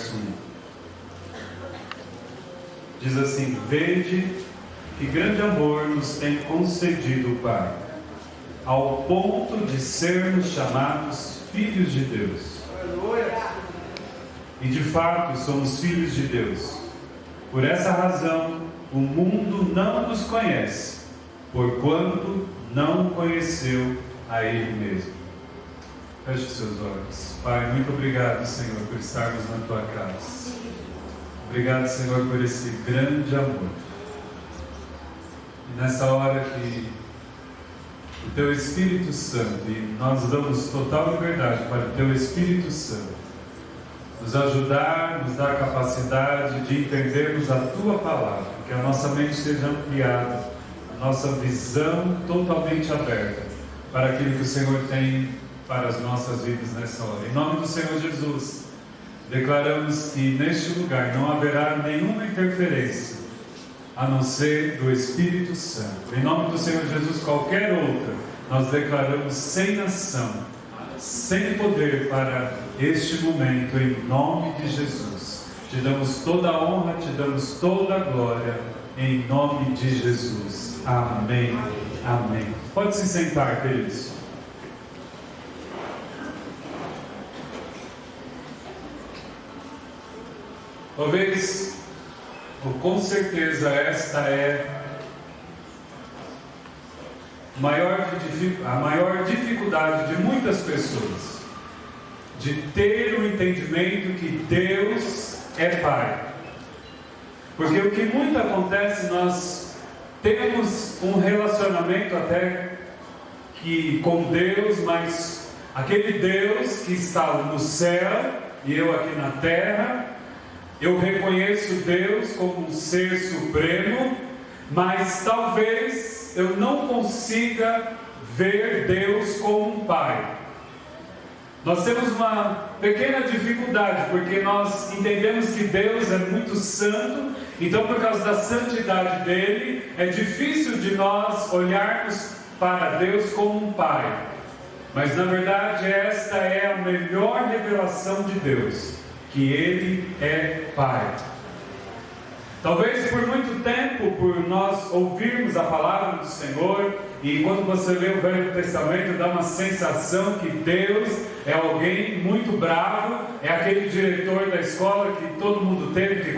verso 1. Diz assim: vede que grande amor nos tem concedido o Pai, ao ponto de sermos chamados filhos de Deus. E de fato somos filhos de Deus. Por essa razão, o mundo não nos conhece, porquanto não conheceu a Ele mesmo. Feche os seus olhos. Pai, muito obrigado, Senhor, por estarmos na Tua casa. Obrigado, Senhor, por esse grande amor. E nessa hora que o Teu Espírito Santo, e nós damos total liberdade para o Teu Espírito Santo nos ajudar, nos dar capacidade de entendermos a Tua palavra, que a nossa mente seja ampliada, a nossa visão totalmente aberta para aquilo que o Senhor tem para as nossas vidas nessa hora. Em nome do Senhor Jesus, declaramos que neste lugar não haverá nenhuma interferência, a não ser do Espírito Santo. Em nome do Senhor Jesus, qualquer outra, nós declaramos sem ação, sem poder para este momento, em nome de Jesus. Te damos toda a honra, te damos toda a glória, em nome de Jesus. Amém. Amém. Pode se sentar, queridos. Talvez, ou com certeza, esta é a maior dificuldade de muitas pessoas, de ter o entendimento que Deus é Pai. Porque o que muito acontece, nós temos um relacionamento até que com Deus, mas aquele Deus que está no céu e eu aqui na terra, eu reconheço Deus como um ser supremo, mas talvez eu não consiga ver Deus como um Pai. Nós temos uma pequena dificuldade, porque nós entendemos que Deus é muito santo, então por causa da santidade dele, é difícil de nós olharmos para Deus como um Pai. Mas na verdade esta é a melhor revelação de Deus, que Ele é Pai. Talvez por muito tempo, por nós ouvirmos a palavra do Senhor, e quando você lê o Velho Testamento, dá uma sensação que Deus é alguém muito bravo, é aquele diretor da escola que todo mundo teve, que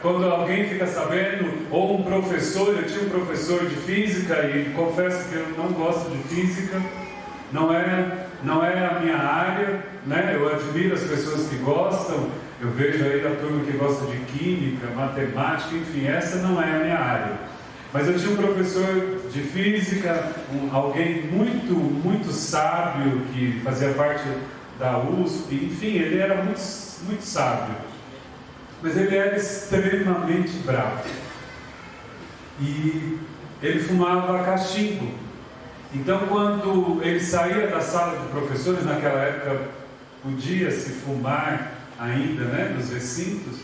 quando alguém fica sabendo, ou um professor, eu tinha um professor de física, e confesso que eu não gosto de física, não é a minha área, né? Eu admiro as pessoas que gostam, eu vejo aí a turma que gosta de química, matemática, enfim, essa não é a minha área. Mas eu tinha um professor de física, alguém muito, muito sábio, que fazia parte da USP, enfim, ele era muito, muito sábio. Mas ele era extremamente bravo. E ele fumava cachimbo. Então, quando ele saía da sala de professores, naquela época podia-se fumar ainda, né, nos recintos.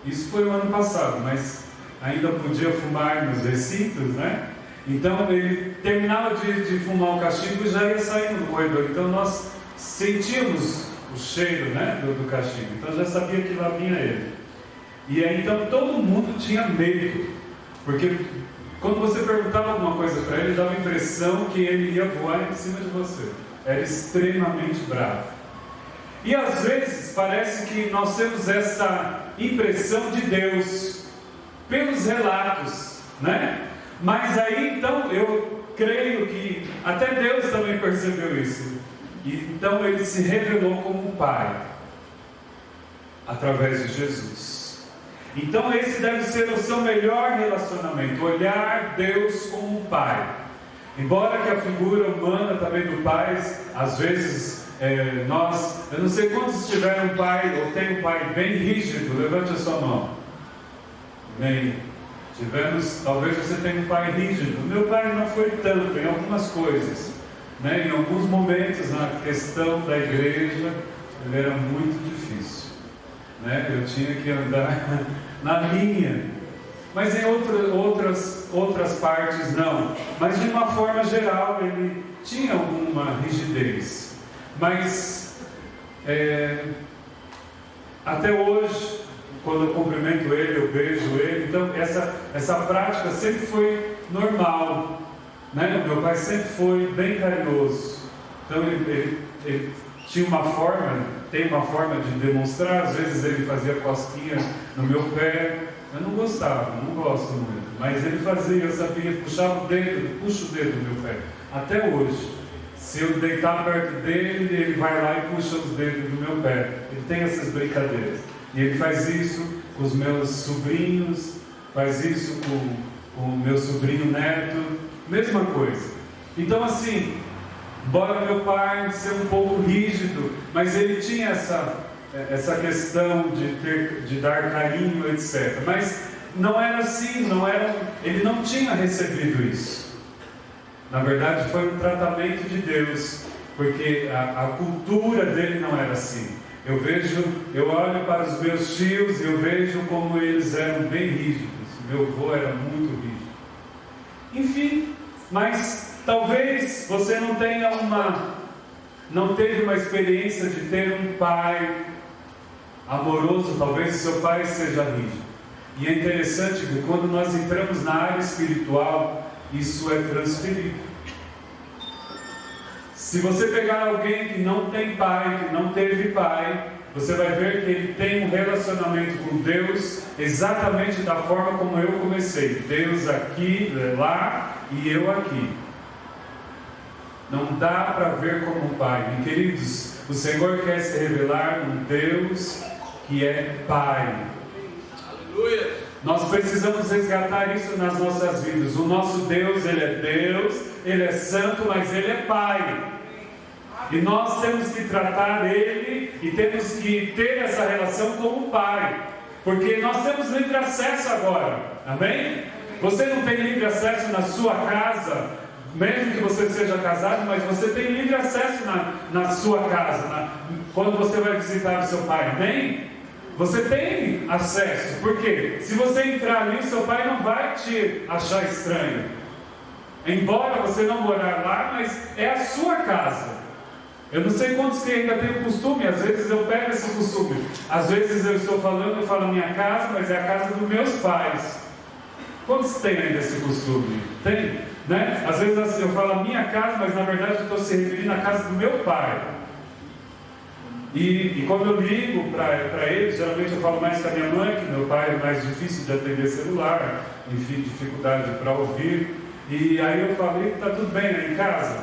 Isso foi o ano passado, mas ainda podia fumar nos recintos, né? Então, ele terminava de fumar o cachimbo e já ia saindo do corredor. Então, nós sentíamos o cheiro, né, do cachimbo. Então, já sabia que lá vinha ele. E aí, então, todo mundo tinha medo, porque quando você perguntava alguma coisa para ele, dava a impressão que ele ia voar em cima de você. Era extremamente bravo. E às vezes parece que nós temos essa impressão de Deus pelos relatos, né? Mas aí então eu creio que até Deus também percebeu isso. E então ele se revelou como um Pai através de Jesus. Então esse deve ser o seu melhor relacionamento, olhar Deus como um Pai. Embora que a figura humana também do Pai, às vezes eu não sei quantos tiveram um pai ou tem um pai bem rígido, levante a sua mão. Bem, talvez você tenha um pai rígido. Meu pai não foi tanto em algumas coisas, né? Em alguns momentos na questão da igreja ele era muito difícil, né? Eu tinha que andar na linha, mas em outras partes não. Mas de uma forma geral ele tinha alguma rigidez. Mas Até hoje, quando eu cumprimento ele, eu beijo ele. Então essa prática sempre foi normal, né? O meu pai sempre foi bem carinhoso. Então ele tinha uma forma, tem uma forma de demonstrar. Às vezes ele fazia cosquinha no meu pé. Eu não gostava, não gosto muito, mas ele fazia, eu sabia, puxava o dedo, puxa o dedo do meu pé, até hoje. Se eu deitar perto dele, ele vai lá e puxa os dedos do meu pé. Ele tem essas brincadeiras. E ele faz isso com os meus sobrinhos, faz isso com o meu sobrinho neto, mesma coisa. Então assim, embora meu pai ser um pouco rígido, mas ele tinha essa questão de dar carinho, etc. Mas não era assim, ele não tinha recebido isso. Na verdade foi um tratamento de Deus, porque a cultura dele não era assim. Eu olho para os meus tios e eu vejo como eles eram bem rígidos. Meu avô era muito rígido. Enfim, mas talvez você não teve uma experiência de ter um pai amoroso, talvez o seu pai seja rígido. E é interessante que quando nós entramos na área espiritual, isso é transferido. Se você pegar alguém que não tem pai, que não teve pai, você vai ver que ele tem um relacionamento com Deus exatamente da forma como eu comecei. Deus aqui, lá e eu aqui. Não dá para ver como pai. E, queridos, o Senhor quer se revelar um Deus que é Pai. Aleluia! Nós precisamos resgatar isso nas nossas vidas. O nosso Deus, Ele é santo, mas Ele é Pai. E nós temos que tratar Ele e temos que ter essa relação como Pai. Porque nós temos livre acesso agora. Amém? Você não tem livre acesso na sua casa, mesmo que você seja casado, mas você tem livre acesso na sua casa, quando você vai visitar o seu pai, amém? Você tem acesso, porque se você entrar ali, o seu pai não vai te achar estranho, embora você não morar lá, mas é a sua casa. Eu não sei quantos que ainda tem o costume, às vezes eu pego esse costume, às vezes eu estou falando, eu falo minha casa, mas é a casa dos meus pais. Quantos tem ainda esse costume? Tem? Né? Às vezes eu falo a minha casa, mas na verdade eu estou se referindo à casa do meu pai. E quando eu ligo para ele, geralmente eu falo mais com a minha mãe, que meu pai é mais difícil de atender celular, enfim, dificuldade para ouvir. E aí eu falo, está tudo bem aí em casa?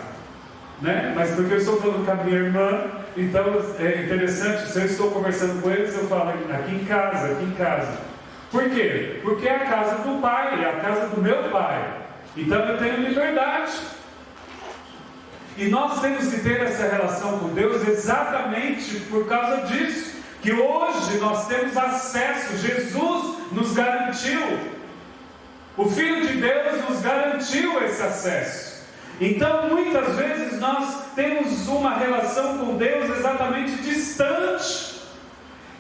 Né? Mas porque eu estou falando com a minha irmã, então é interessante, se eu estou conversando com eles, eu falo aqui em casa, aqui em casa. Por quê? Porque é a casa do pai, é a casa do meu pai. Então eu tenho liberdade. E nós temos que ter essa relação com Deus exatamente por causa disso. Que hoje nós temos acesso, Jesus nos garantiu. O Filho de Deus nos garantiu esse acesso. Então muitas vezes nós temos uma relação com Deus exatamente distante.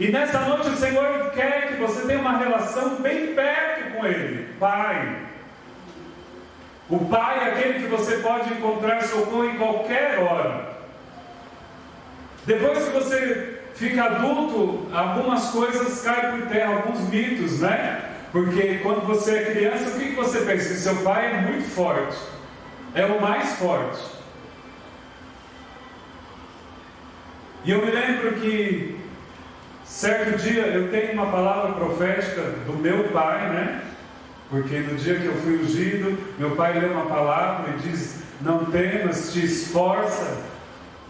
E nessa noite o Senhor quer que você tenha uma relação bem perto com Ele, Pai. O Pai é aquele que você pode encontrar socorro em qualquer hora. Depois que você fica adulto, algumas coisas caem por terra, alguns mitos, né? Porque quando você é criança, o que você pensa? Que seu pai é muito forte, é o mais forte. E eu me lembro que certo dia eu tenho uma palavra profética do meu pai, né? Porque no dia que eu fui ungido, meu pai leu uma palavra e diz: não temas, te esforça,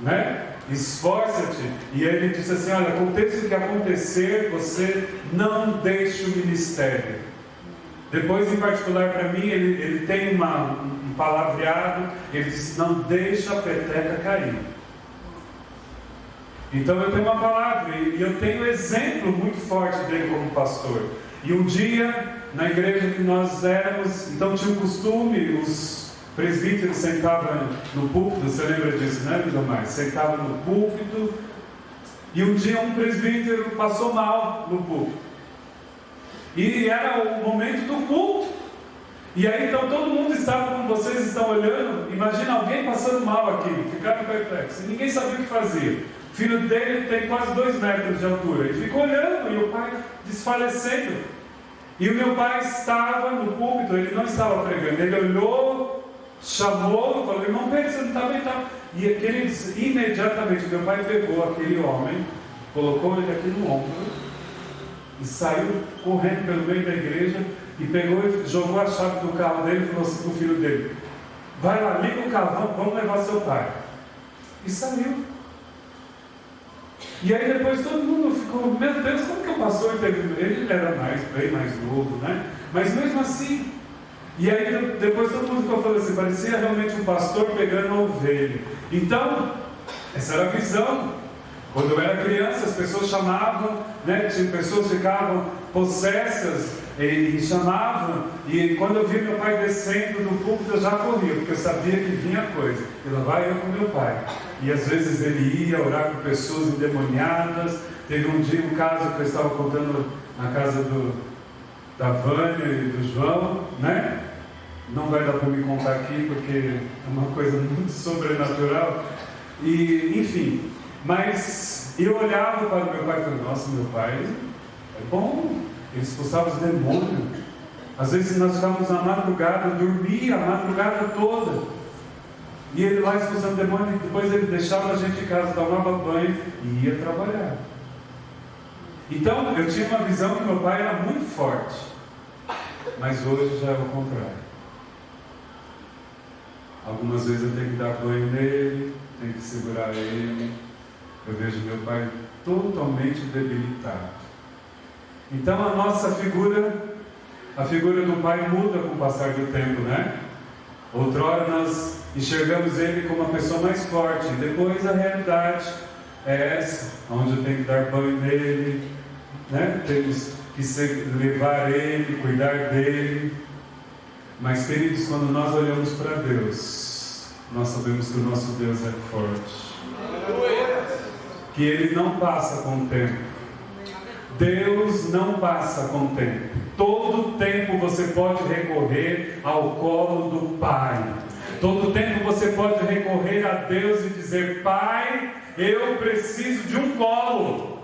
né? Esforça-te. E ele disse assim: olha, aconteça o que acontecer, você não deixe o ministério. Depois, em particular para mim, ele tem um palavreado, ele diz: não deixa a peteca cair. Então eu tenho uma palavra e eu tenho exemplo muito forte dele como pastor. E um dia, na igreja que nós éramos, então tinha o costume, os presbíteros sentavam no púlpito, você lembra disso, né, Lindomar? Sentavam no púlpito, e um dia um presbítero passou mal no púlpito. E era o momento do culto. E aí então todo mundo estava, como vocês estão olhando, imagina alguém passando mal aqui, ficaram perplexos, e ninguém sabia o que fazer. O filho dele tem quase 2 metros de altura. E ficou olhando, e o pai desfalecendo. E o meu pai estava no púlpito, ele não estava pregando. Ele olhou, chamou, falou: irmão Pedro, você não está bem? Tá? E imediatamente, meu pai pegou aquele homem, colocou ele aqui no ombro, e saiu correndo pelo meio da igreja, e pegou e jogou a chave do carro dele e falou assim para o filho dele: vai lá, liga o carro, vamos levar seu pai. E saiu. E aí depois todo mundo ficou: meu Deus, como que o pastor teve? Ele era bem mais novo, né? Mas mesmo assim. E aí depois todo mundo ficou falando assim: parecia realmente um pastor pegando a ovelha. Então, essa era a visão. Quando eu era criança, as pessoas chamavam, né? Pessoas ficavam possessas e chamavam. E quando eu vi meu pai descendo do púlpito, eu já corria, porque eu sabia que vinha coisa. E lá vai eu com meu pai. E às vezes ele ia orar com pessoas endemoniadas. Teve um dia um caso que eu estava contando na casa da Vânia e do João, né? Não vai dar para me contar aqui, porque é uma coisa muito sobrenatural. E, enfim, mas eu olhava para o meu pai e falei: nossa, meu pai é bom, ele expulsava os demônios. Às vezes nós ficávamos na madrugada, dormia a madrugada toda, e ele lá expulsando demônio. E depois ele deixava a gente em casa, tomava banho e ia trabalhar. Então eu tinha uma visão que meu pai era muito forte, mas hoje já é o contrário. Algumas vezes eu tenho que dar banho nele, tenho que segurar ele. Eu vejo meu pai totalmente debilitado. Então a nossa figura, a figura do pai muda com o passar do tempo, né? Outrora nós enxergamos ele como uma pessoa mais forte. Depois a realidade é essa, onde eu tenho que dar banho nele, né? Temos que levar ele, cuidar dele. Mas, queridos, quando nós olhamos para Deus, nós sabemos que o nosso Deus é forte, que Ele não passa com o tempo. Deus não passa com o tempo. Todo tempo você pode recorrer ao colo do Pai. Todo tempo você pode recorrer a Deus e dizer: Pai, eu preciso de um colo.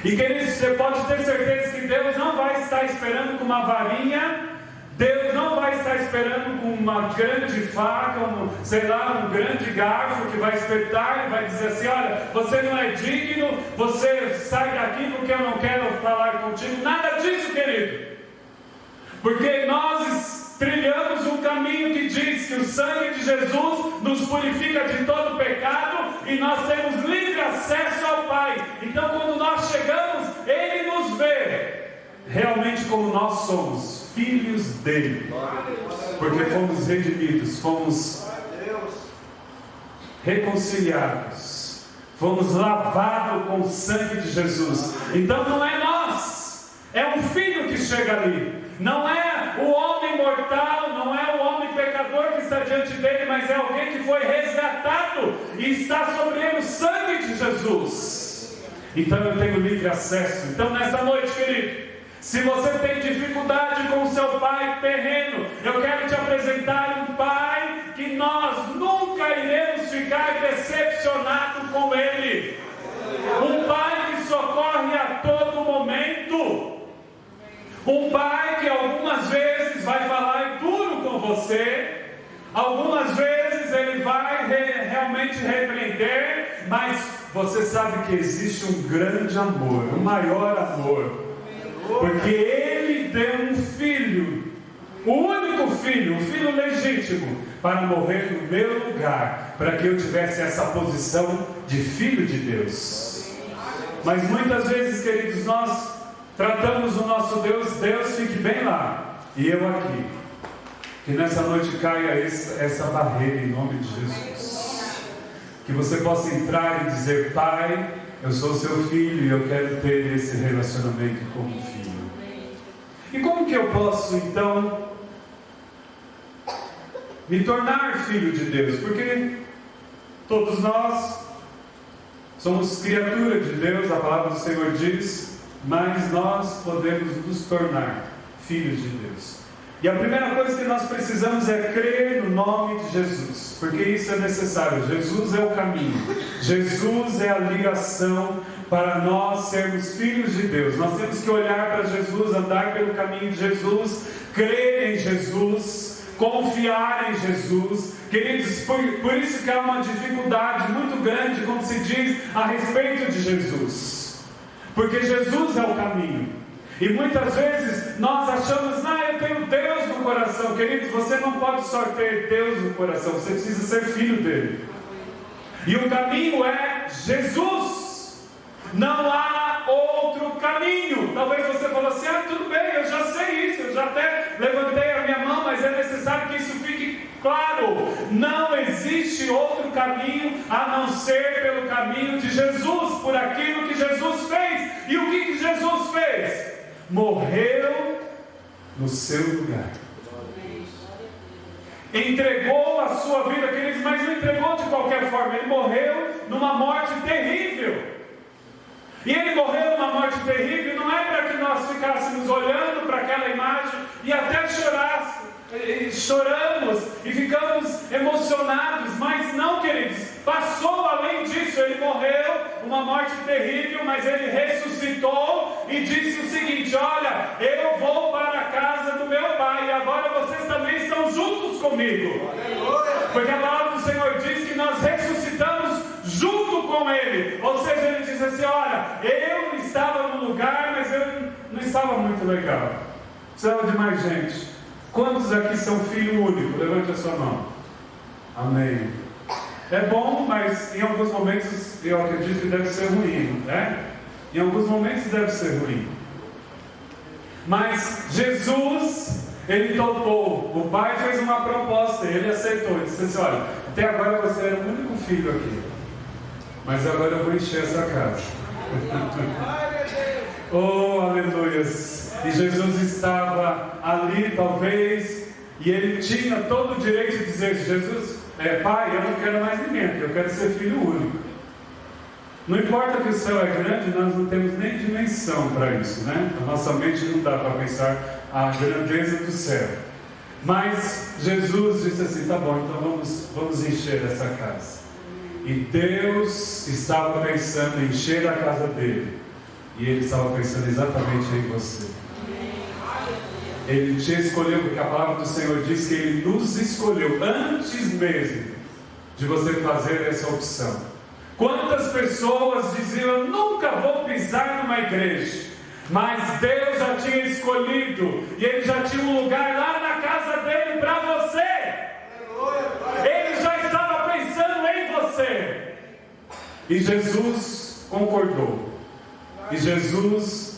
E, queridos, você pode ter certeza que Deus não vai estar esperando com uma varinha. Deus não vai estar esperando com uma grande faca, um grande garfo que vai espetar e vai dizer assim: olha, você não é digno, você sai daqui porque eu não quero falar contigo. Nada disso, querido. Porque nós trilhamos um caminho que diz que o sangue de Jesus nos purifica de todo pecado e nós temos livre acesso ao Pai. Então quando nós chegamos, Ele nos vê realmente como nós somos, filhos dele, porque fomos redimidos, fomos reconciliados, fomos lavados com o sangue de Jesus. Então não é nós, é um filho que chega ali, não é o homem mortal, não é o homem pecador que está diante dele, mas é alguém que foi resgatado e está sobre ele o sangue de Jesus. Então eu tenho livre acesso. Então nessa noite, querido, se você tem dificuldade com o seu pai terreno, eu quero te apresentar um pai que nós nunca iremos ficar decepcionados com ele. Um pai que socorre a todo momento. Um pai que algumas vezes vai falar duro com você, algumas vezes ele vai realmente repreender, mas você sabe que existe um grande amor, um maior amor. Porque Ele deu um filho, o único filho, um filho legítimo, para morrer no meu lugar, para que eu tivesse essa posição de filho de Deus. Mas muitas vezes, queridos, nós tratamos o nosso Deus, Deus fique bem lá, e eu aqui. Que nessa noite caia essa barreira em nome de Jesus. Que você possa entrar e dizer: Pai, eu sou seu filho e eu quero ter esse relacionamento como filho. E como que eu posso então me tornar filho de Deus? Porque todos nós somos criatura de Deus, a palavra do Senhor diz, mas nós podemos nos tornar filhos de Deus. E a primeira coisa que nós precisamos é crer no nome de Jesus, porque isso é necessário. Jesus é o caminho, Jesus é a ligação para nós sermos filhos de Deus. Nós temos que olhar para Jesus, andar pelo caminho de Jesus, crer em Jesus, confiar em Jesus. Queridos, por isso que há uma dificuldade muito grande quando se diz a respeito de Jesus, porque Jesus é o caminho. E muitas vezes nós achamos, eu tenho Deus no coração. Queridos, você não pode só ter Deus no coração, você precisa ser filho dele. E o caminho é Jesus. Não há outro caminho. Talvez você fale assim, tudo bem, eu já sei isso, eu já até levantei a minha mão, mas é necessário que isso fique claro. Não existe outro caminho a não ser pelo caminho de Jesus, por aquilo que Jesus fez. E o que Jesus fez? Morreu no seu lugar. Entregou a sua vida, queridos, mas não entregou de qualquer forma. Ele morreu numa morte terrível. E ele morreu numa morte terrível, não é para que nós ficássemos olhando para aquela imagem e até choramos e ficamos emocionados, mas não, queridos, passou além disso. Ele morreu uma morte terrível, mas ele ressuscitou e disse o seguinte: olha, eu vou para a casa do meu Pai, e agora vocês também estão juntos comigo, porque a palavra do Senhor diz que nós ressuscitamos junto com Ele. Ou seja, Ele diz assim: olha, eu estava no lugar, mas eu não estava muito legal, precisava de mais gente. Quantos aqui são filho único? Levante a sua mão. Amém. É bom, mas em alguns momentos eu acredito que deve ser ruim, né? Em alguns momentos deve ser ruim. Mas Jesus, Ele topou. O Pai fez uma proposta, Ele aceitou. Ele disse assim: olha, até agora você era o único filho aqui, mas agora eu vou encher essa casa. Oh, aleluias. E Jesus estava ali, talvez, e ele tinha todo o direito de dizer: Jesus, Pai, eu não quero mais ninguém, eu quero ser filho único. Não importa que o céu é grande, nós não temos nem dimensão para isso, né? A nossa mente não dá para pensar a grandeza do céu. Mas Jesus disse assim: tá bom, então vamos encher essa casa. E Deus estava pensando em encher a casa dele, e Ele estava pensando exatamente em você. Ele te escolheu, porque a palavra do Senhor diz que Ele nos escolheu antes mesmo de você fazer essa opção. Quantas pessoas diziam: eu nunca vou pisar numa igreja, mas Deus já tinha escolhido, e Ele já tinha um lugar lá na casa dele para você. Ele já estava pensando em você. E Jesus concordou. E Jesus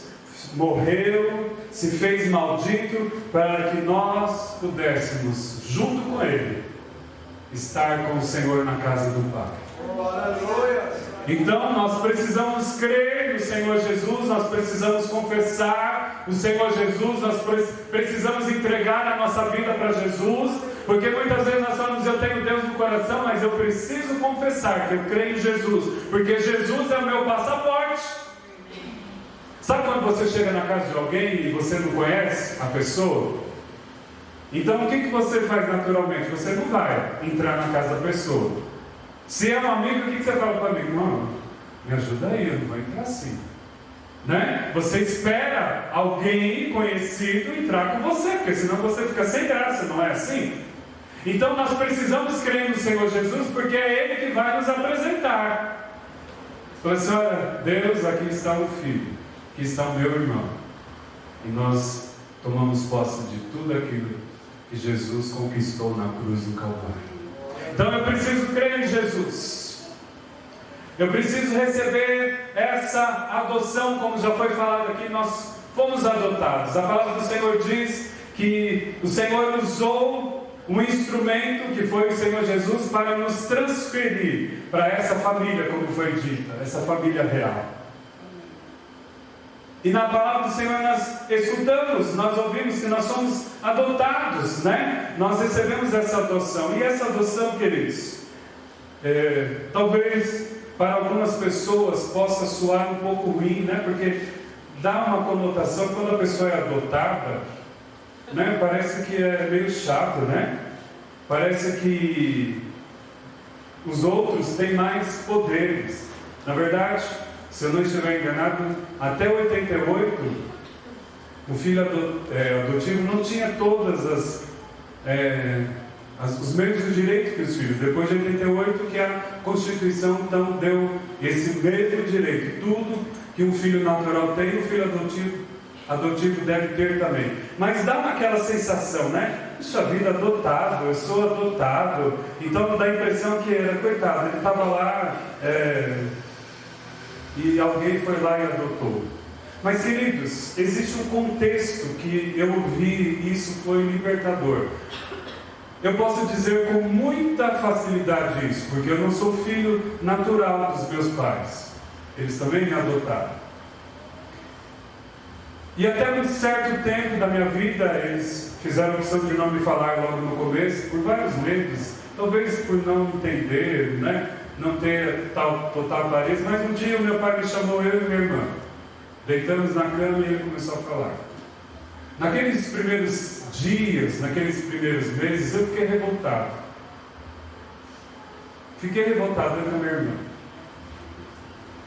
morreu, se fez maldito, para que nós pudéssemos, junto com Ele, estar com o Senhor na casa do Pai. Então nós precisamos crer no Senhor Jesus, nós precisamos confessar o Senhor Jesus, nós precisamos entregar a nossa vida para Jesus, porque muitas vezes nós falamos: eu tenho Deus no coração, mas eu preciso confessar que eu creio em Jesus, porque Jesus é o meu passaporte. Sabe quando você chega na casa de alguém e você não conhece a pessoa? Então o que você faz naturalmente? Você não vai entrar na casa da pessoa. Se é um amigo, o que você fala para o amigo? Não, me ajuda aí, eu não vou entrar assim, né? Você espera alguém conhecido entrar com você, porque senão você fica sem graça, não é assim? Então nós precisamos crer no Senhor Jesus, porque é Ele que vai nos apresentar. Fala assim: olha, Deus, aqui está o Filho, aqui está o meu irmão. E nós tomamos posse de tudo aquilo que Jesus conquistou na cruz do Calvário. Então eu preciso crer em Jesus. Eu preciso receber essa adoção, como já foi falado aqui. Nós fomos adotados. A palavra do Senhor diz que o Senhor usou um instrumento, que foi o Senhor Jesus, para nos transferir para essa família, como foi dita, essa família real. E na palavra do Senhor nós escutamos, nós ouvimos que nós somos adotados, né? Nós recebemos essa adoção. E essa adoção, queridos, talvez para algumas pessoas possa soar um pouco ruim, né? Porque dá uma conotação, quando a pessoa é adotada, né? Parece que é meio chato, né? Parece que os outros têm mais poderes. Na verdade, se eu não estiver enganado, até 88, o filho adotivo não tinha todas os mesmos direitos que os filhos. Depois de 88 que a Constituição então deu esse mesmo direito. Tudo que um filho natural tem, o filho adotivo deve ter também. Mas dá aquela sensação, né? Puxa vida, adotado, eu sou adotado. Então dá a impressão que era, coitado, ele estava lá e alguém foi lá e adotou. Mas, queridos, existe um contexto que eu ouvi e isso foi libertador. Eu posso dizer com muita facilidade isso, porque eu não sou filho natural dos meus pais. Eles também me adotaram. E até um certo tempo da minha vida, eles fizeram a opção de não me falar logo no começo, por vários meses, talvez por não entender, né? Não ter total clareza, mas um dia o meu pai me chamou, eu e minha irmã. Deitamos na cama e ele começou a falar. Naqueles primeiros dias, naqueles primeiros meses, eu fiquei revoltado. Fiquei revoltado com a minha irmã.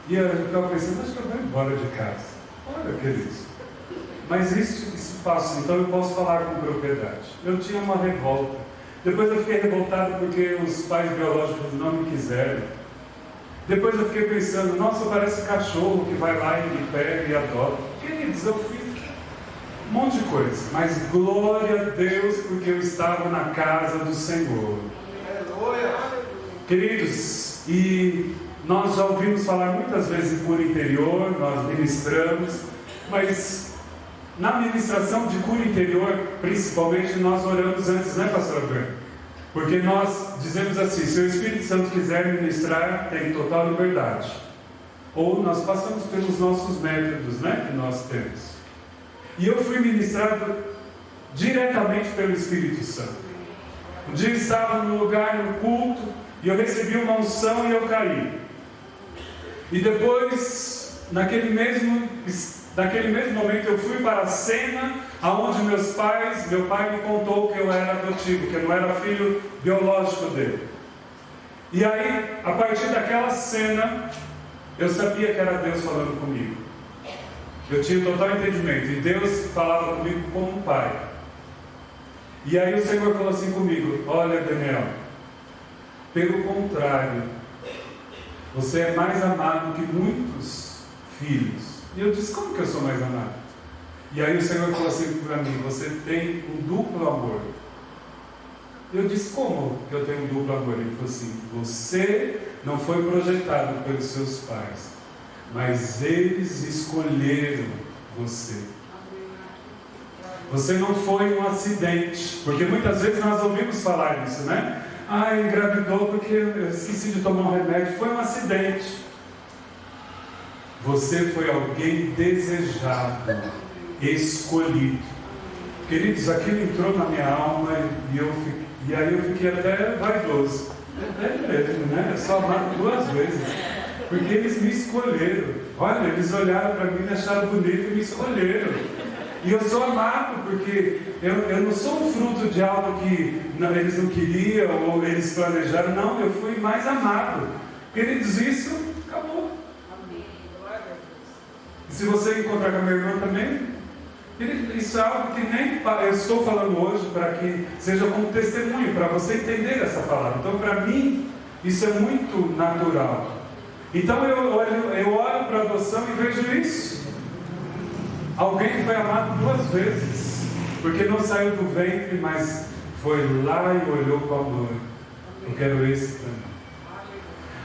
E eu estava pensando, acho que eu vou embora de casa. Olha, queridos. Mas isso passa, então eu posso falar com propriedade. Eu tinha uma revolta. Depois eu fiquei revoltado porque os pais biológicos não me quiseram. Depois eu fiquei pensando, nossa, parece cachorro que vai lá e me pega e adota. Queridos, eu fiz um monte de coisa. Mas glória a Deus, porque eu estava na casa do Senhor. Queridos, e nós já ouvimos falar muitas vezes em cura interior, nós ministramos, mas na ministração de cura interior, principalmente, nós oramos antes, né, pastor Alberto? Porque nós dizemos assim, se o Espírito Santo quiser ministrar, tem total liberdade. Ou nós passamos pelos nossos métodos, né, que nós temos. E eu fui ministrado diretamente pelo Espírito Santo. Um dia eu estava no lugar, no culto, e eu recebi uma unção e eu caí. E depois, naquele mesmo momento, eu fui para a cena aonde meu pai me contou que eu era adotivo, que eu não era filho biológico dele. E aí, a partir daquela cena, eu sabia que era Deus falando comigo. Eu tinha total entendimento, e Deus falava comigo como um pai. E aí o Senhor falou assim comigo, olha, Daniel, pelo contrário, você é mais amado que muitos filhos. E eu disse, como que eu sou mais amado? E aí o Senhor falou assim para mim, você tem um duplo amor. Eu disse, como que eu tenho um duplo amor? Ele falou assim, você não foi projetado pelos seus pais, mas eles escolheram você. Você não foi um acidente, porque muitas vezes nós ouvimos falar isso, né? Ah, engravidou porque eu esqueci de tomar um remédio, foi um acidente. Você foi alguém desejado, escolhido. Queridos, aquilo entrou na minha alma e aí eu fiquei até vaidoso. É mesmo, né? Eu sou amado 2 vezes. Porque eles me escolheram. Olha, eles olharam para mim, me acharam bonito e me escolheram. E eu sou amado porque eu não sou um fruto de algo que eles não queriam ou eles planejaram. Não, eu fui mais amado. Queridos, isso acabou. E se você encontrar com a minha irmã também, isso é algo que nem eu estou falando hoje para que seja como testemunho, para você entender essa palavra. Então, para mim, isso é muito natural. Então, eu olho para a adoção e vejo isso. Alguém que foi amado 2 vezes, porque não saiu do ventre, mas foi lá e olhou com amor. Eu quero esse também.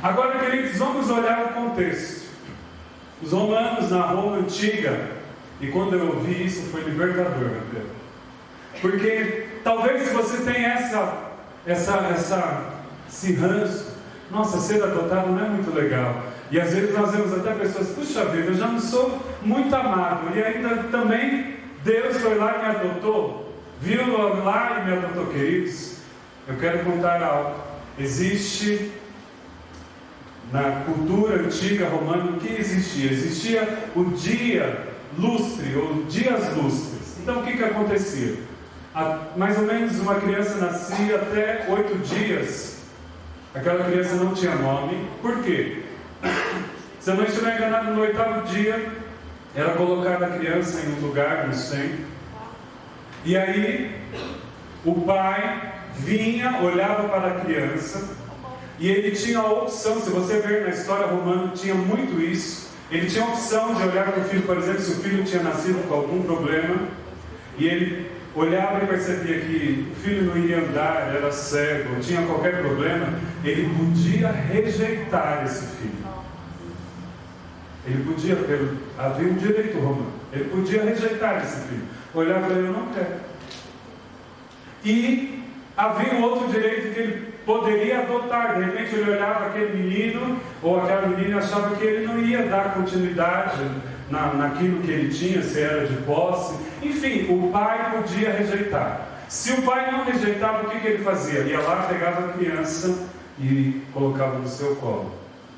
Agora, queridos, vamos olhar o contexto. Os romanos na Roma antiga, e quando eu ouvi isso foi libertador, porque talvez se você tem esse ranço, nossa, ser adotado não é muito legal. E às vezes nós vemos até pessoas, puxa vida, eu já não sou muito amado, e ainda também Deus foi lá e me adotou, viu lá e me adotou. Queridos, eu quero contar algo. Existe na cultura antiga romana, o que existia? Existia o dia lustre, ou dias lustres. Então o que acontecia? Mais ou menos uma criança nascia até 8 dias. Aquela criança não tinha nome. Por quê? Se eu não estiver enganado, no 8º dia era colocada a criança em um lugar no centro. E aí o pai vinha, olhava para a criança, e ele tinha a opção, se você ver na história romana, tinha muito isso. Ele tinha a opção de olhar para o filho, por exemplo, se o filho tinha nascido com algum problema, e ele olhava e percebia que o filho não ia andar, era cego, tinha qualquer problema, ele podia rejeitar esse filho. Ele podia, havia um direito romano, ele podia rejeitar esse filho. Olhava e falava, eu não quero. E havia um outro direito que ele poderia adotar. De repente ele olhava aquele menino ou aquela menina e achava que ele não ia dar continuidade naquilo que ele tinha, se era de posse. Enfim, o pai podia rejeitar. Se o pai não rejeitava, o que ele fazia? Ia lá, pegava a criança e colocava no seu colo.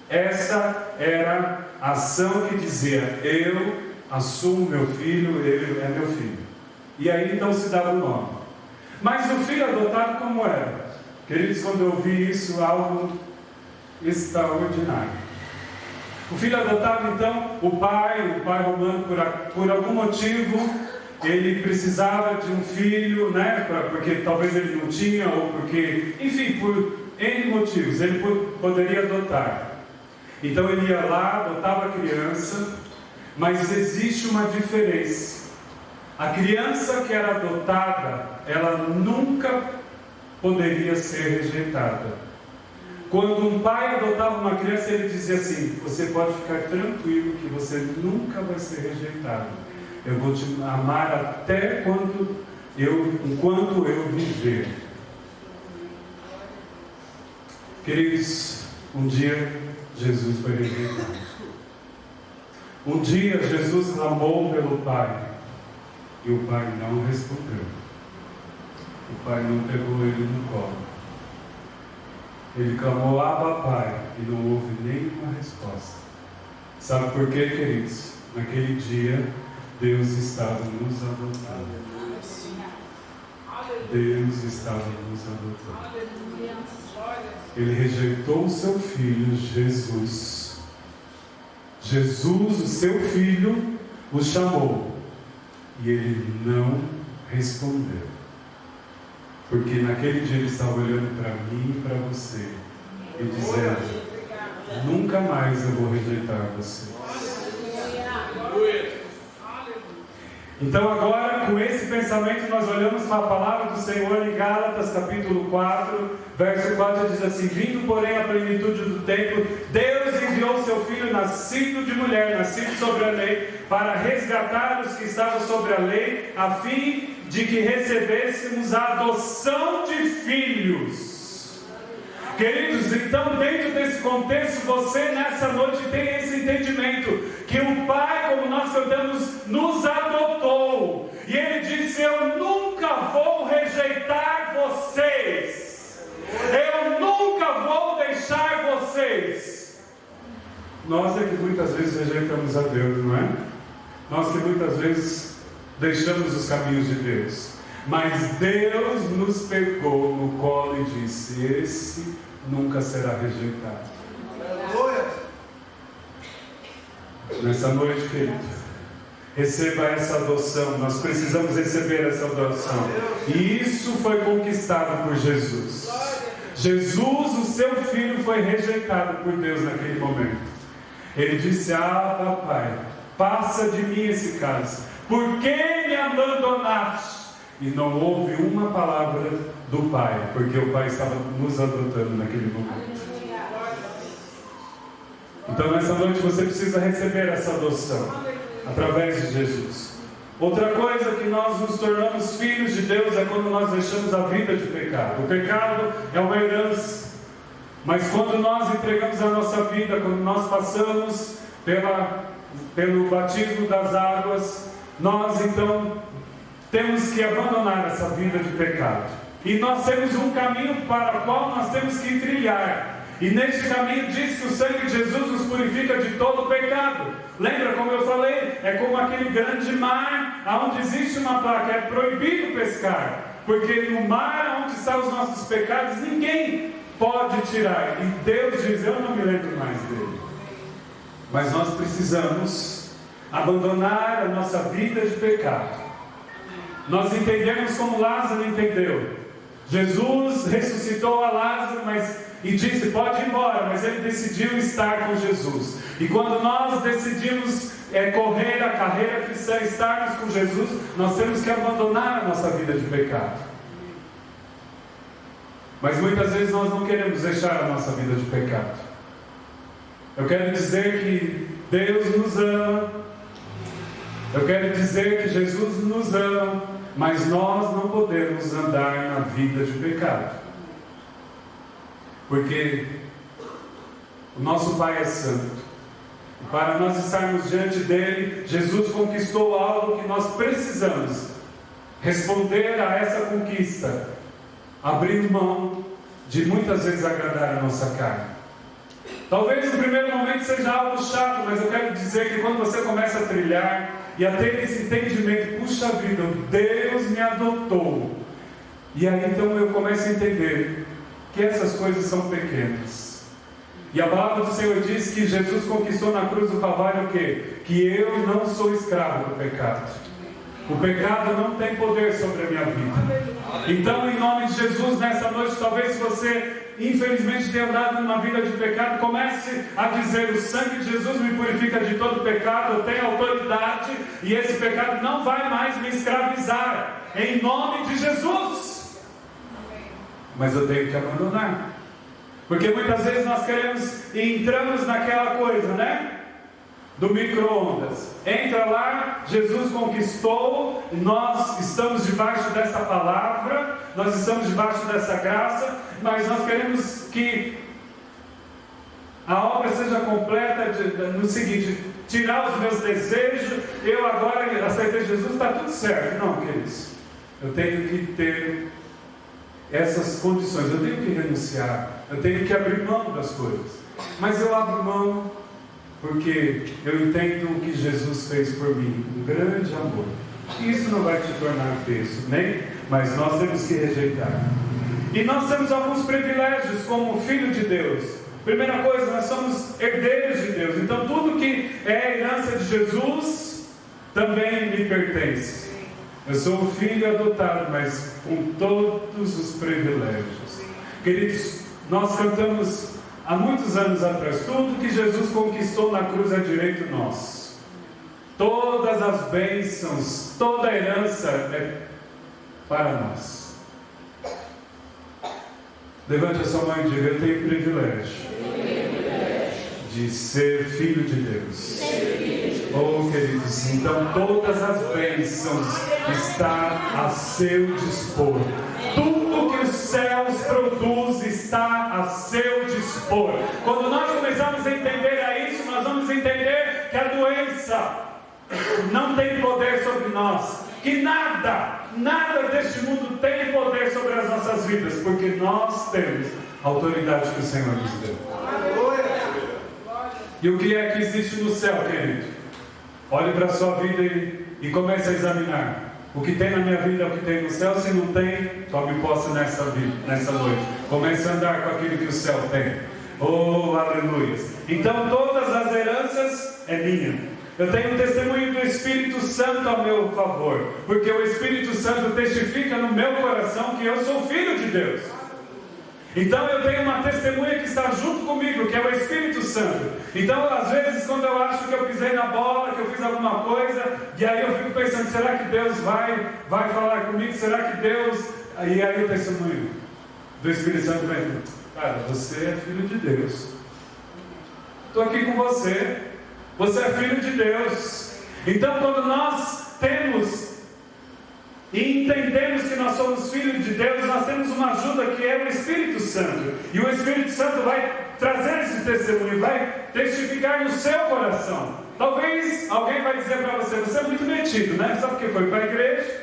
Essa era a ação que dizia, eu assumo meu filho, ele é meu filho. E aí então se dava o nome. Mas o filho adotado como era? Queridos, quando eu vi isso, algo extraordinário. O filho adotado, então, o pai romano, por algum motivo, ele precisava de um filho, né? Porque talvez ele não tinha, ou porque, enfim, por N motivos, ele poderia adotar. Então ele ia lá, adotava a criança, mas existe uma diferença. A criança que era adotada, ela nunca poderia ser rejeitada. Quando um pai adotava uma criança, ele dizia assim, você pode ficar tranquilo que você nunca vai ser rejeitado. Eu vou te amar até enquanto eu viver. Queridos, um dia Jesus foi rejeitado. Um dia Jesus clamou pelo Pai. E o pai não respondeu. O pai não pegou ele no colo. Ele clamou, Abba, Pai, e não houve nenhuma resposta. Sabe por quê, queridos? Naquele dia, Deus estava nos adotando. Deus estava nos adotando. Ele rejeitou o seu filho, Jesus. Jesus, o seu filho, o chamou. E ele não respondeu. Porque naquele dia ele estava olhando para mim e para você. E dizendo, nunca mais eu vou rejeitar você. Então agora, com esse pensamento, nós olhamos para a palavra do Senhor em Gálatas capítulo 4, verso 4, diz assim, vindo porém a plenitude do tempo, Deus enviou seu Filho, nascido de mulher, nascido sobre a lei, para resgatar os que estavam sobre a lei, a fim de que recebêssemos a adoção de filhos. Queridos, então dentro desse contexto, você nessa noite tem esse entendimento, que o Pai, como nós cantamos, nos adotou, e Ele disse, eu nunca vou rejeitar vocês, eu nunca vou deixar vocês. Nós é que muitas vezes rejeitamos a Deus, não é? Nós que muitas vezes deixamos os caminhos de Deus, mas Deus nos pegou no colo e disse, esse nunca será rejeitado. Nessa noite, querido, receba essa adoção. Nós precisamos receber essa adoção. E isso foi conquistado por Jesus. Jesus, o seu filho, foi rejeitado por Deus naquele momento. Ele disse, Abba, Pai, passa de mim esse cálice. Por que me abandonaste? E não houve uma palavra do Pai, porque o Pai estava nos adotando naquele momento. Então nessa noite você precisa receber essa adoção através de Jesus. Outra coisa que nós nos tornamos filhos de Deus é quando nós deixamos a vida de pecado. O pecado é uma herança, mas quando nós entregamos a nossa vida, quando nós passamos pelo batismo das águas, nós então temos que abandonar essa vida de pecado. E nós temos um caminho para o qual nós temos que trilhar. E neste caminho diz que o sangue de Jesus nos purifica de todo pecado. Lembra como eu falei? É como aquele grande mar, onde existe uma placa, é proibido pescar. Porque no mar onde estão os nossos pecados, ninguém pode tirar. E Deus diz, eu não me lembro mais dele. Mas nós precisamos abandonar a nossa vida de pecado. Nós entendemos como Lázaro entendeu. Jesus ressuscitou a Lázaro, e disse, pode ir embora, mas ele decidiu estar com Jesus. E quando nós decidimos correr a carreira cristã, estarmos com Jesus, nós temos que abandonar a nossa vida de pecado. Mas muitas vezes nós não queremos deixar a nossa vida de pecado. Eu quero dizer que Deus nos ama, eu quero dizer que Jesus nos ama, mas nós não podemos andar na vida de pecado. Porque o nosso Pai é santo. E para nós estarmos diante dele, Jesus conquistou algo que nós precisamos. Responder a essa conquista. Abrir mão de muitas vezes agradar a nossa carne. Talvez no primeiro momento seja algo chato, mas eu quero dizer que quando você começa a trilhar e a ter esse entendimento, puxa vida, Deus me adotou. E aí então eu começo a entender que essas coisas são pequenas. E a palavra do Senhor diz que Jesus conquistou na cruz do Calvário o quê? Que eu não sou escravo do pecado. O pecado não tem poder sobre a minha vida. Então, em nome de Jesus, nessa noite, talvez você infelizmente tenha andado numa vida de pecado, comece a dizer, o sangue de Jesus me purifica de todo pecado, eu tenho autoridade, e esse pecado não vai mais me escravizar, em nome de Jesus. Mas eu tenho que abandonar, porque muitas vezes nós queremos e entramos naquela coisa, né? Do micro-ondas. Entra lá, Jesus conquistou, nós estamos debaixo dessa palavra, nós estamos debaixo dessa graça, mas nós queremos que a obra seja completa no seguinte: tirar os meus desejos, eu agora aceitei Jesus, está tudo certo. Não, queridos, eu tenho que ter essas condições, eu tenho que renunciar, eu tenho que abrir mão das coisas, mas eu abro mão porque eu entendo o que Jesus fez por mim, um grande amor. Isso não vai te tornar texto, nem, mas nós temos que rejeitar. E nós temos alguns privilégios como filho de Deus. Primeira coisa, nós somos herdeiros de Deus, então tudo que é herança de Jesus também me pertence. Eu sou um filho adotado, mas com todos os privilégios. Queridos, nós cantamos há muitos anos atrás, tudo que Jesus conquistou na cruz é direito nosso. Todas as bênçãos, toda a herança é para nós. Levante a sua mão e diga, eu tenho privilégio de ser filho de Deus. Oh, queridos, então todas as bênçãos estão a seu dispor. Tudo que os céus produz está a seu dispor. Quando nós começamos a entender isso, nós vamos entender que a doença não tem poder sobre nós, que nada deste mundo tem poder sobre as nossas vidas, porque nós temos a autoridade que o Senhor nos deu. E o que é que existe no céu, querido? Olhe para a sua vida e comece a examinar. O que tem na minha vida é o que tem no céu. Se não tem, tome posse nessa noite. Comece a andar com aquilo que o céu tem. Oh, aleluia. Então todas as heranças é minha. Eu tenho o testemunho do Espírito Santo ao meu favor, porque o Espírito Santo testifica no meu coração que eu sou filho de Deus. Então eu tenho uma testemunha que está junto comigo, que é o Espírito Santo. Então às vezes quando eu acho que eu pisei na bola, que eu fiz alguma coisa, e aí eu fico pensando, será que Deus vai falar comigo? Será que Deus... E aí o testemunho do Espírito Santo vem, cara, você é filho de Deus. Estou aqui com você. Você é filho de Deus. Então quando nós temos e entendemos que nós somos filhos de Deus, nós temos uma ajuda que é o Espírito Santo. E o Espírito Santo vai trazer esse testemunho, vai testificar no seu coração. Talvez alguém vai dizer para você, você é muito metido, né? Sabe porque foi para a igreja?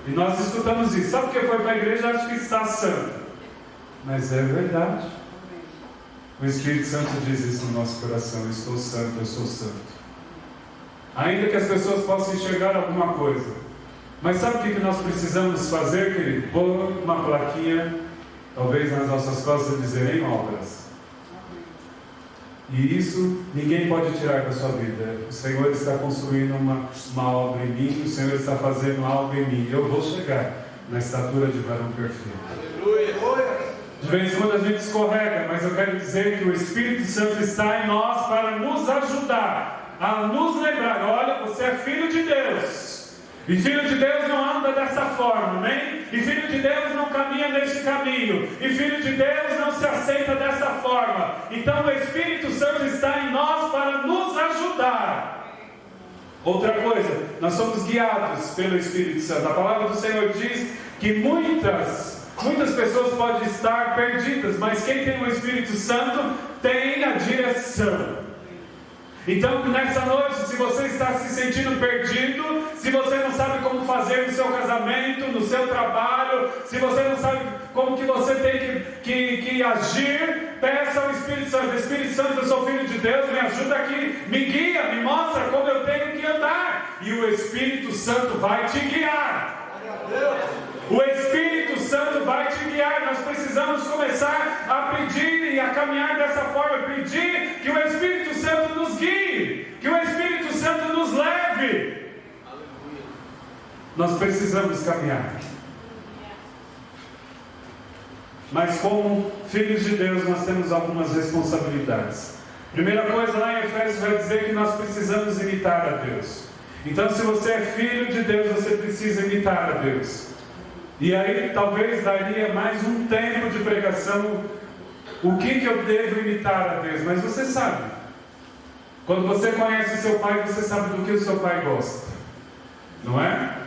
E nós escutamos isso. Sabe porque foi para a igreja? Acho que está santo. Mas é verdade. O Espírito Santo diz isso no nosso coração: eu estou santo, eu sou santo. Ainda que as pessoas possam enxergar alguma coisa. Mas sabe o que nós precisamos fazer, querido? Pôr uma plaquinha, talvez nas nossas costas, dizer: em obras. E isso ninguém pode tirar da sua vida. O Senhor está construindo uma obra em mim, o Senhor está fazendo algo em mim. Eu vou chegar na estatura de varão perfeito. Aleluia! De vez em quando a gente escorrega, mas eu quero dizer que o Espírito Santo está em nós para nos ajudar, a nos lembrar: olha, você é filho de Deus, e filho de Deus não anda dessa forma, nem? E filho de Deus não caminha neste caminho, e filho de Deus não se aceita dessa forma. Então o Espírito Santo está em nós para nos ajudar. Outra coisa, nós somos guiados pelo Espírito Santo. A palavra do Senhor diz que muitas pessoas podem estar perdidas, mas quem tem o Espírito Santo tem a direção. Então, nessa noite, se você está se sentindo perdido, se você não sabe como fazer no seu casamento, no seu trabalho, se você não sabe como que você tem que agir, peça ao Espírito Santo: Espírito Santo, eu sou filho de Deus, me ajuda aqui, me guia, me mostra como eu tenho que andar. E o Espírito Santo vai te guiar. O Espírito Santo vai te guiar. Nós precisamos começar a pedir e a caminhar dessa forma, pedir que o Espírito Santo nos guie, que o Espírito Santo nos leve. Nós precisamos caminhar. Mas como filhos de Deus, nós temos algumas responsabilidades. Primeira coisa, lá em Efésios vai dizer que nós precisamos imitar a Deus. Então, se você é filho de Deus, você precisa imitar a Deus. E aí talvez daria mais um tempo de pregação: o que eu devo imitar a Deus. Mas você sabe, quando você conhece o seu pai, você sabe do que o seu pai gosta, não é?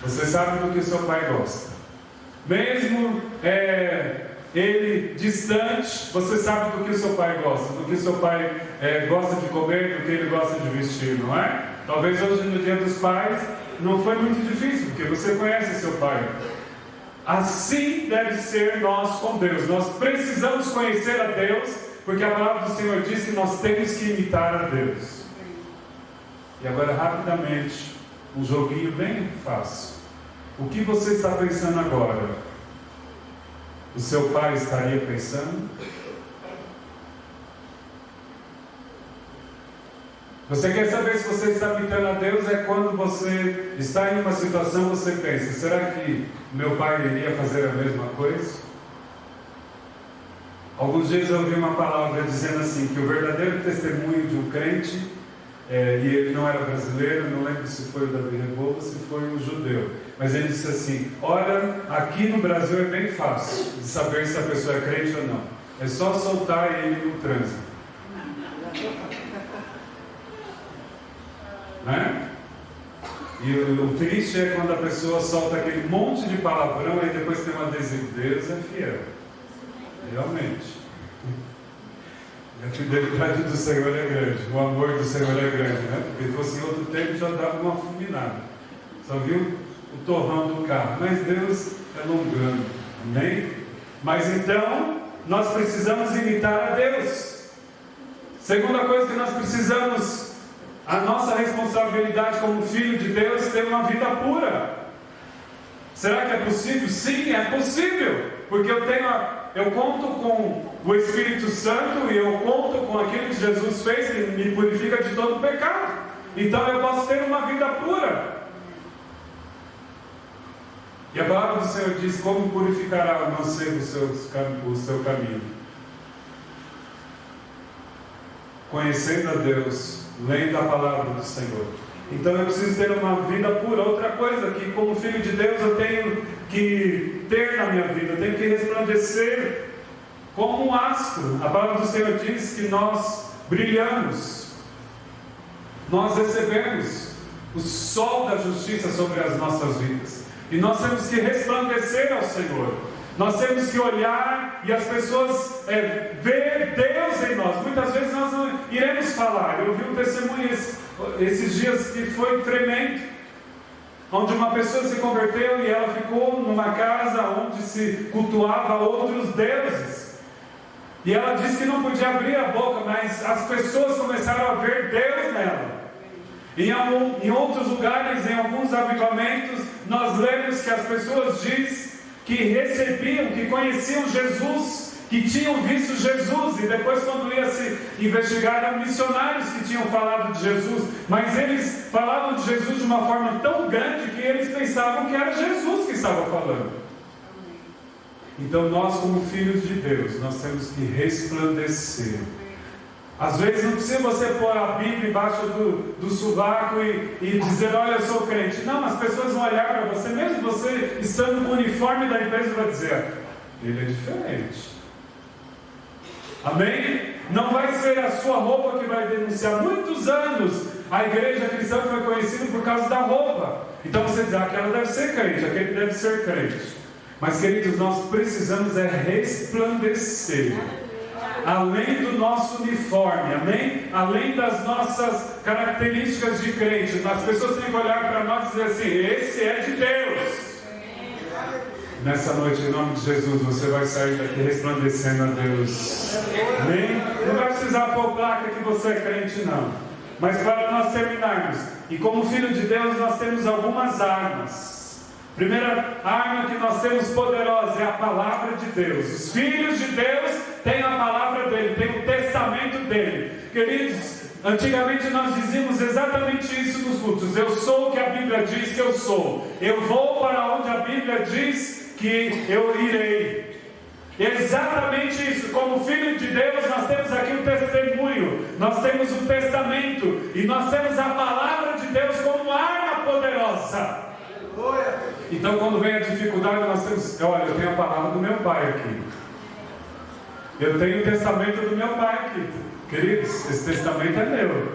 Você sabe do que o seu pai gosta. Mesmo ele distante, você sabe do que o seu pai gosta, do que o seu pai gosta de comer, do que ele gosta de vestir, não é? Talvez hoje, no Dia dos Pais, não foi muito difícil, porque você conhece seu pai. Assim deve ser nós com Deus. Nós precisamos conhecer a Deus, porque a palavra do Senhor diz que nós temos que imitar a Deus. E agora, rapidamente, um joguinho bem fácil. O que você está pensando agora? O seu pai estaria pensando? Você quer saber se você está imitando a Deus? É quando você está em uma situação, você pensa: será que meu pai iria fazer a mesma coisa? Alguns dias eu ouvi uma palavra dizendo assim, que o verdadeiro testemunho de um crente, e ele não era brasileiro, não lembro se foi o Davi Rebolo ou se foi um judeu, mas ele disse assim: olha, aqui no Brasil é bem fácil de saber se a pessoa é crente ou não, é só soltar ele no trânsito. Né? E o triste é quando a pessoa solta aquele monte de palavrão e depois tem uma adesivo: Deus é fiel. Realmente. A fidelidade do Senhor é grande, o amor do Senhor é grande, né? Porque se fosse em outro tempo já dava uma fulminada. Só viu o torrão do carro. Mas Deus é longano. Amém? Mas então, nós precisamos imitar a Deus. Segunda coisa que nós precisamos, a nossa responsabilidade como filho de Deus, ter uma vida pura. Será que é possível? Sim, é possível. Porque eu conto com o Espírito Santo e eu conto com aquilo que Jesus fez, que me purifica de todo pecado. Então eu posso ter uma vida pura. E a palavra do Senhor diz: como purificará o mancebo o seu caminho? Conhecendo a Deus, lendo a palavra do Senhor. Então eu preciso ter uma vida pura. Outra coisa que, como filho de Deus, eu tenho que ter na minha vida, eu tenho que resplandecer como um astro. A palavra do Senhor diz que nós brilhamos, nós recebemos o sol da justiça sobre as nossas vidas, e nós temos que resplandecer ao Senhor. Nós temos que olhar e as pessoas ver Deus em nós. Muitas vezes nós não iremos falar. Eu vi um testemunho esses dias que foi tremendo, onde uma pessoa se converteu e ela ficou numa casa onde se cultuava outros deuses. E ela disse que não podia abrir a boca, mas as pessoas começaram a ver Deus nela. Em outros lugares, em alguns avivamentos, nós lemos que as pessoas dizem que recebiam, que conheciam Jesus, que tinham visto Jesus, e depois, quando ia se investigar, eram missionários que tinham falado de Jesus, mas eles falavam de Jesus de uma forma tão grande que eles pensavam que era Jesus que estava falando. Então nós, como filhos de Deus, nós temos que resplandecer. Às vezes não precisa você pôr a Bíblia embaixo do sovaco e dizer, olha, eu sou crente. Não, as pessoas vão olhar para você, mesmo você estando com o uniforme da empresa, vai dizer, ele é diferente. Amém? Não vai ser a sua roupa que vai denunciar. Muitos anos a igreja cristã foi conhecida por causa da roupa. Então você diz, aquela deve ser crente, aquele deve ser crente. Mas, queridos, nós precisamos resplandecer. Além do nosso uniforme, amém? Além das nossas características de crente, as pessoas têm que olhar para nós e dizer assim, esse é de Deus. Nessa noite, em nome de Jesus, você vai sair daqui resplandecendo a Deus. Amém? Não vai precisar pôr placa que você é crente, não. Mas para nós terminarmos, e como filho de Deus, nós temos algumas armas. Primeira arma que nós temos poderosa é a palavra de Deus. Os filhos de Deus têm a palavra dele, têm o testamento dele. Queridos, antigamente nós dizíamos exatamente isso nos cultos. Eu sou o que a Bíblia diz que eu sou. Eu vou para onde a Bíblia diz que eu irei. Exatamente isso. Como filho de Deus, nós temos aqui o testemunho, nós temos o testamento e nós temos a palavra de Deus como arma poderosa. Então, quando vem a dificuldade, nós temos, olha, eu tenho a palavra do meu pai aqui, eu tenho o testamento do meu pai aqui, queridos, esse testamento é meu.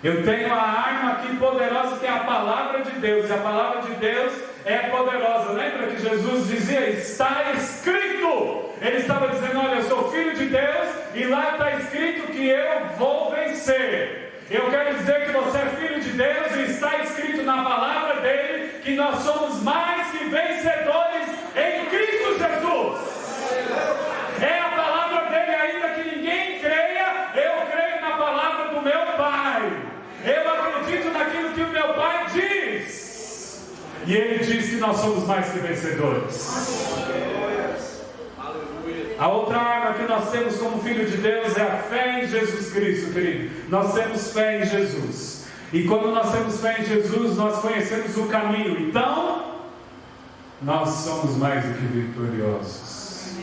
Eu tenho a arma aqui poderosa que é a palavra de Deus, e a palavra de Deus é poderosa. Lembra que Jesus dizia, está escrito? Ele estava dizendo, olha, eu sou filho de Deus, e lá está escrito que eu vou vencer. Eu quero dizer que você é filho de Deus e está escrito na palavra dele que nós somos mais que vencedores em Cristo Jesus. É a palavra dele, ainda que ninguém creia, eu creio na palavra do meu Pai. Eu acredito naquilo que o meu Pai diz. E ele diz que nós somos mais que vencedores. A outra arma que nós temos como filho de Deus é a fé em Jesus Cristo, querido. Nós temos fé em Jesus. E quando nós temos fé em Jesus, nós conhecemos o caminho. Então, nós somos mais do que vitoriosos.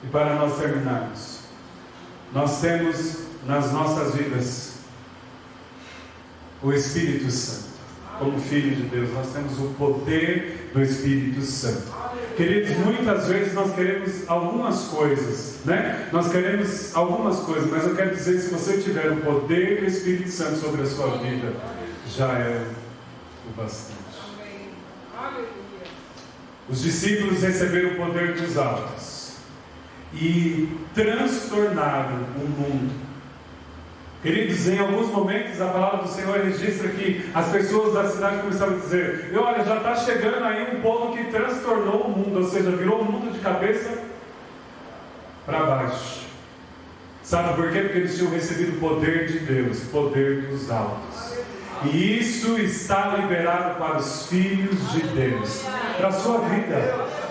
E para nós terminarmos, nós temos nas nossas vidas o Espírito Santo. Como filho de Deus, nós temos o poder do Espírito Santo. Queridos, muitas vezes nós queremos algumas coisas, né? Nós queremos algumas coisas, mas eu quero dizer, se você tiver o poder do Espírito Santo sobre a sua vida, já é o bastante. Os discípulos receberam o poder dos altos e transtornaram o mundo. Queridos, em alguns momentos a palavra do Senhor registra que as pessoas da cidade começaram a dizer, olha, já está chegando aí um povo que transtornou o mundo, ou seja, virou o mundo de cabeça para baixo. Sabe por quê? Porque eles tinham recebido o poder de Deus, poder dos altos. E isso está liberado para os filhos de Deus, para a sua vida.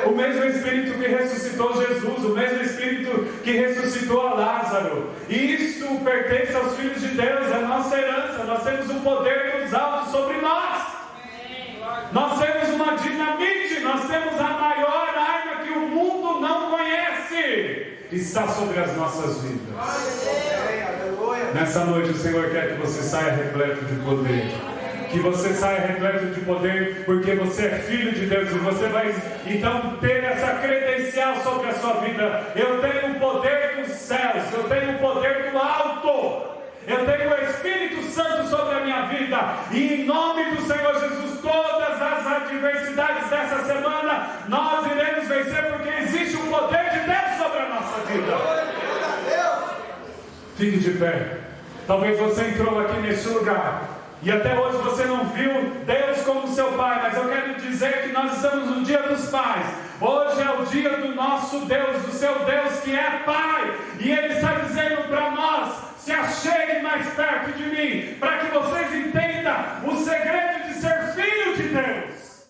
O mesmo Espírito que ressuscitou Jesus, o mesmo Espírito que ressuscitou a Lázaro, isso pertence aos filhos de Deus, é a nossa herança. Nós temos o poder dos altos sobre nós. Nós temos uma dinamite, nós temos a maior arma que o mundo não conhece, está sobre as nossas vidas. Nessa noite o Senhor quer que você saia repleto de poder. Que você saia repleto de poder, porque você é filho de Deus, e você vai então ter essa credencial sobre a sua vida. Eu tenho o poder dos céus, eu tenho o poder do alto, eu tenho o Espírito Santo sobre a minha vida, e em nome do Senhor Jesus, todas as adversidades dessa semana, nós iremos vencer, porque existe o poder de Deus sobre a nossa vida. Fique de pé. Talvez você entrou aqui nesse lugar E até hoje você não viu Deus como seu Pai, mas eu quero dizer que nós estamos no dia dos pais. Hoje é o dia do nosso Deus, do seu Deus que é Pai. E Ele está dizendo para nós: se acheguem mais perto de mim, para que vocês entendam o segredo de ser filho de Deus.